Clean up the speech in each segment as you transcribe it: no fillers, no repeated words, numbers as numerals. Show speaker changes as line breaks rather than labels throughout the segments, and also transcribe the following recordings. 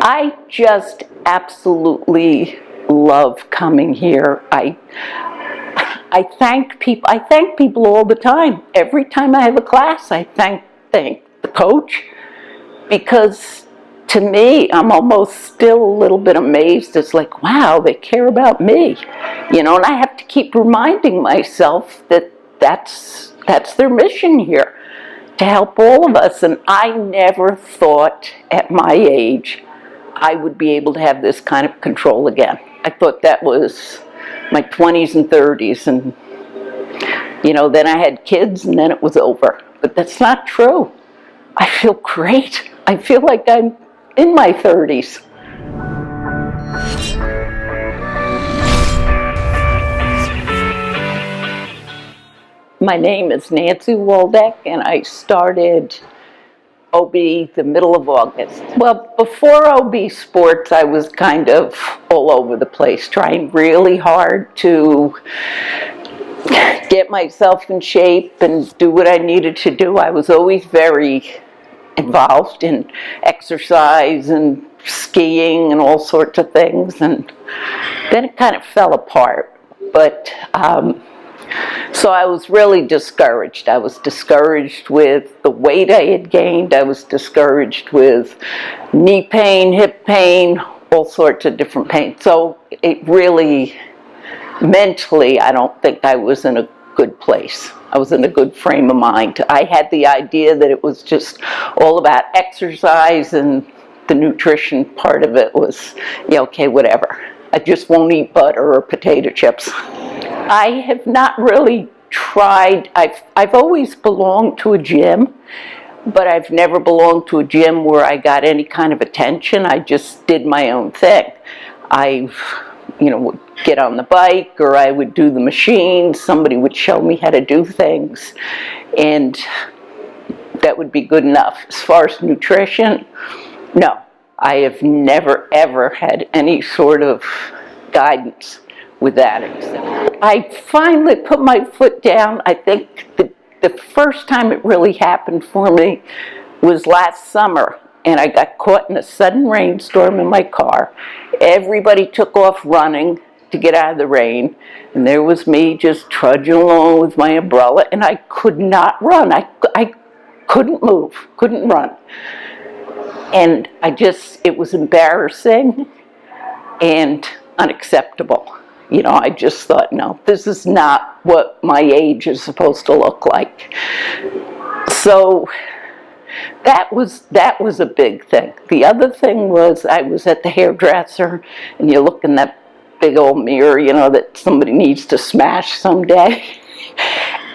I just absolutely love coming here. I thank people. I thank people all the time. Every time I have a class, I thank the coach, because to me, I'm almost still a little bit amazed. It's like, wow, they care about me, and I have to keep reminding myself that that's their mission here, to help all of us. And I never thought at my age I would be able to have this kind of control again. I thought that was my 20s and 30s, and then I had kids, and then it was over. But that's not true. I feel great. I feel like I'm in my 30s. My name is Nancy Waldeck, and I started OB the middle of August. Well, before OB sports, I was kind of all over the place, trying really hard to get myself in shape and do what I needed to do. I was always very involved in exercise and skiing and all sorts of things, and then it kind of fell apart. But so I was really discouraged. I was discouraged with the weight I had gained. I was discouraged with knee pain, hip pain, all sorts of different pain. So it really, mentally, I don't think I was in a good place. I was in a good frame of mind. I had the idea that it was just all about exercise, and the nutrition part of it was, okay, whatever. I just won't eat butter or potato chips. I have not really tried. I've always belonged to a gym, but I've never belonged to a gym where I got any kind of attention. I just did my own thing. I would get on the bike, or I would do the machines. Somebody would show me how to do things, and that would be good enough. As far as nutrition, no. I have never, ever had any sort of guidance with that. I finally put my foot down. I think the first time it really happened for me was last summer, and I got caught in a sudden rainstorm in my car. Everybody took off running to get out of the rain, and there was me just trudging along with my umbrella, and I could not run. I couldn't move, couldn't run. And it was embarrassing and unacceptable. I just thought, no, this is not what my age is supposed to look like. So that was a big thing. The other thing was, I was at the hairdresser, and you look in that big old mirror, that somebody needs to smash someday.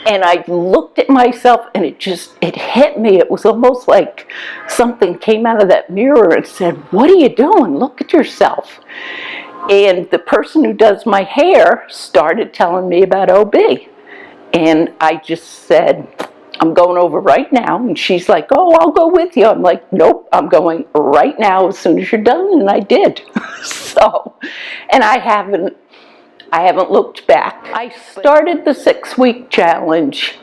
And I looked at myself, and it hit me. It was almost like something came out of that mirror and said, what are you doing? Look at yourself. And the person who does my hair started telling me about OB. And I just said, I'm going over right now. And she's like, oh, I'll go with you. I'm like, nope, I'm going right now as soon as you're done. And I did. And I haven't looked back. I started the 6-week challenge,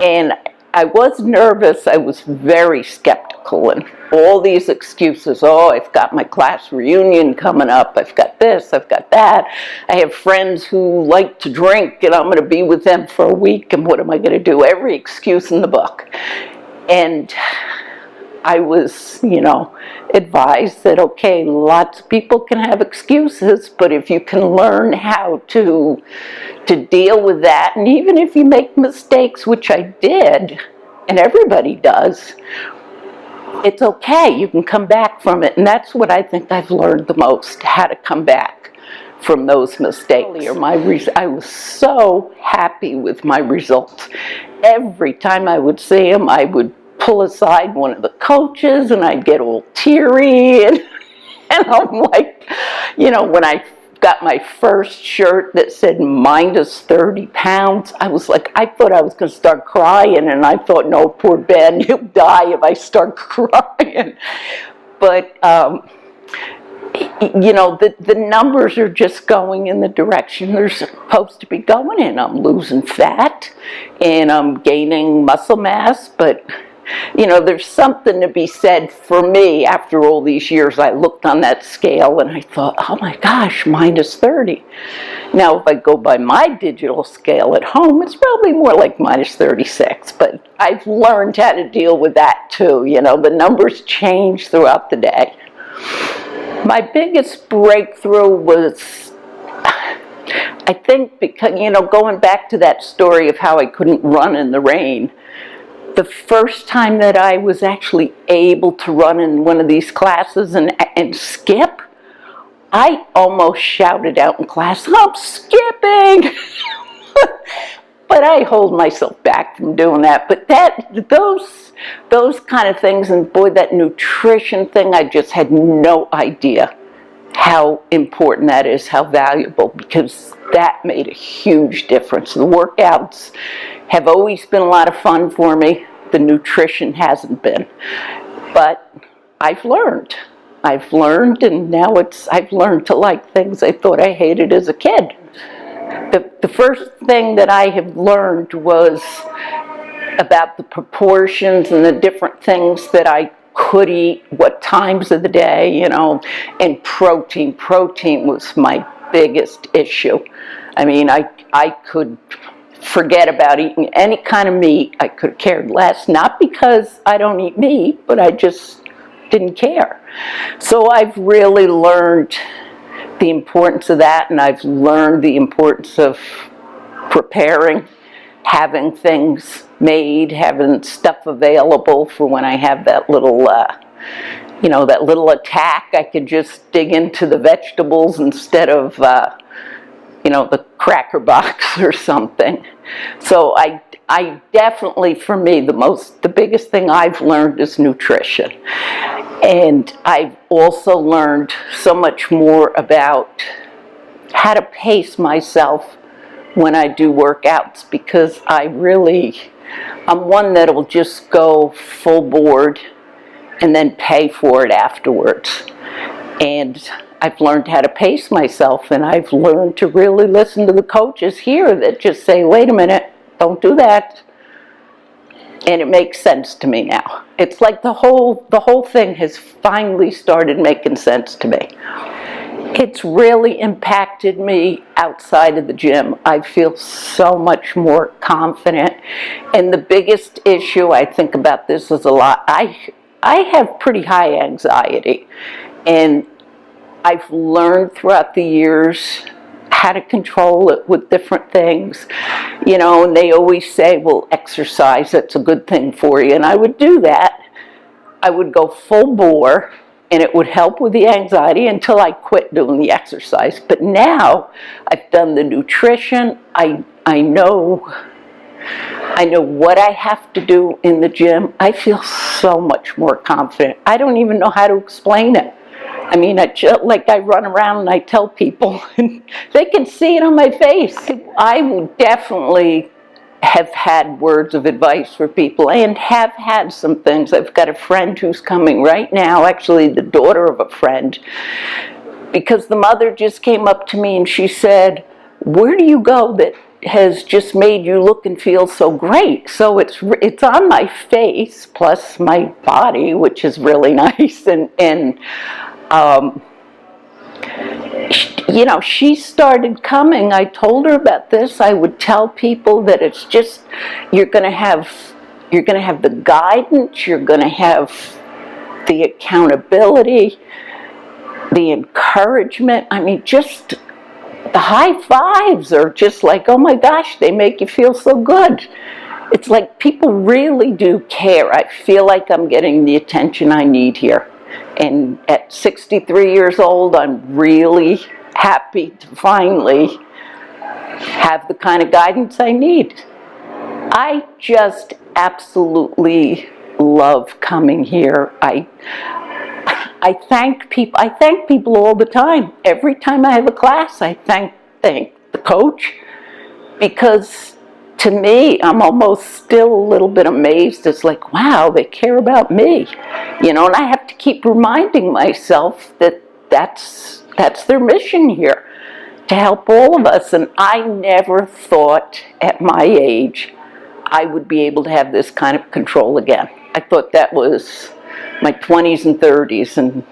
and I was nervous. I was very skeptical, and all these excuses. Oh, I've got my class reunion coming up. I've got this, I've got that. I have friends who like to drink, and I'm going to be with them for a week, and what am I going to do? Every excuse in the book. And I was, advised that, okay, lots of people can have excuses, but if you can learn how to deal with that, and even if you make mistakes, which I did, and everybody does, it's okay. You can come back from it. And that's what I think I've learned the most, how to come back from those mistakes. I was so happy with my results. Every time I would see them, I would pull aside one of the coaches, and I'd get all teary, and I'm like, when I got my first shirt that said minus 30 pounds, I was like, I thought I was going to start crying, and I thought, no, poor Ben, he'll die if I start crying. But the numbers are just going in the direction they're supposed to be going in. I'm losing fat, and I'm gaining muscle mass, but you know, there's something to be said for me. After all these years, I looked on that scale and I thought, oh my gosh, minus 30. Now, if I go by my digital scale at home, it's probably more like minus 36. But I've learned how to deal with that too. You know, the numbers change throughout the day. My biggest breakthrough was, I think, because, you know, going back to that story of how I couldn't run in the rain, the first time that I was actually able to run in one of these classes and skip, I almost shouted out in class, I'm skipping! But I hold myself back from doing that. But those kind of things, and boy, that nutrition thing, I just had no idea how important that is, how valuable, because that made a huge difference. The workouts have always been a lot of fun for me. The nutrition hasn't been. But I've learned, and now I've learned to like things I thought I hated as a kid. The first thing that I have learned was about the proportions and the different things that I could eat, what times of the day, you know, and protein. Protein was my biggest issue. I mean, I could forget about eating any kind of meat. I could have cared less, not because I don't eat meat, but I just didn't care. So I've really learned the importance of that, and I've learned the importance of preparing, having things made, having stuff available for when I have that little, you know, that little attack. I could just dig into the vegetables instead of, you know, the cracker box or something. So I definitely, for me, the biggest thing I've learned is nutrition. And I've also learned so much more about how to pace myself when I do workouts, because I'm one that'll just go full board and then pay for it afterwards. And I've learned how to pace myself, and I've learned to really listen to the coaches here that just say, wait a minute, don't do that. And it makes sense to me now. It's like the whole thing has finally started making sense to me. It's really impacted me outside of the gym. I feel so much more confident. And the biggest issue, I think about this is a lot. I have pretty high anxiety. And I've learned throughout the years how to control it with different things. You know, and they always say, well, exercise, that's a good thing for you. And I would do that. I would go full bore, and it would help with the anxiety until I quit doing the exercise. But now I've done the nutrition. I know what I have to do in the gym. I feel so much more confident. I don't even know how to explain it. I mean, I run around and I tell people, and they can see it on my face. I would definitely have had words of advice for people, and have had some things. I've got a friend who's coming right now, actually the daughter of a friend, because the mother just came up to me and she said, where do you go that has just made you look and feel so great? So it's on my face plus my body, which is really nice. And you know, she started coming. I told her about this. I would tell people that it's just, you're going to have the guidance, you're going to have the accountability, the encouragement. I mean, just the high fives are just like, oh my gosh, they make you feel so good. It's like people really do care. I feel like I'm getting the attention I need here. And at 63 years old, I'm really happy to finally have the kind of guidance I need. I just absolutely love coming here. I thank people. I thank people all the time. Every time I have a class, I thank the coach, because to me, I'm almost still a little bit amazed. It's like, wow, they care about me, you know. And I have to keep reminding myself that that's their mission here, to help all of us. And I never thought at my age I would be able to have this kind of control again. I thought that was my 20s and 30s, and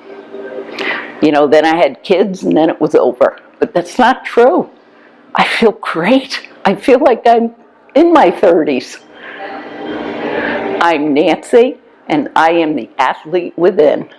then I had kids and then it was over. But that's not true. I feel great. I feel like I'm in my 30s. I'm Nancy, and I am the athlete within.